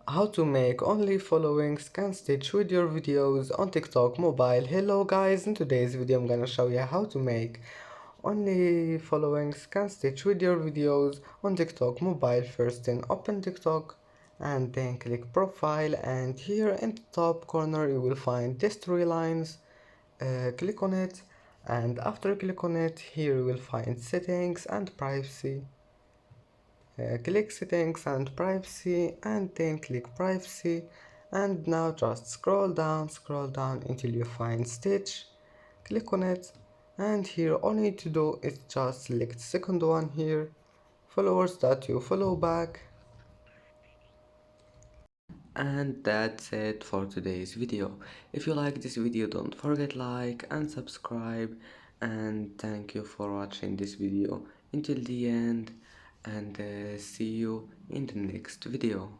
How to make only following scan stitch with your videos on TikTok mobile. Hello guys, in today's video I'm gonna show you how to make only following scan stitch with your videos on TikTok mobile. First then open TikTok and then click profile, and here in the top corner you will find these three lines. Click on it, and after click on it, here you will find settings and privacy. Click settings and privacy, and then click privacy, and now just scroll down until you find stitch. Click on it, and here all you need to do is just select second one here, followers that you follow back. And that's it for today's video. If you like this video, don't forget like and subscribe, and thank you for watching this video until the end, and see you in the next video.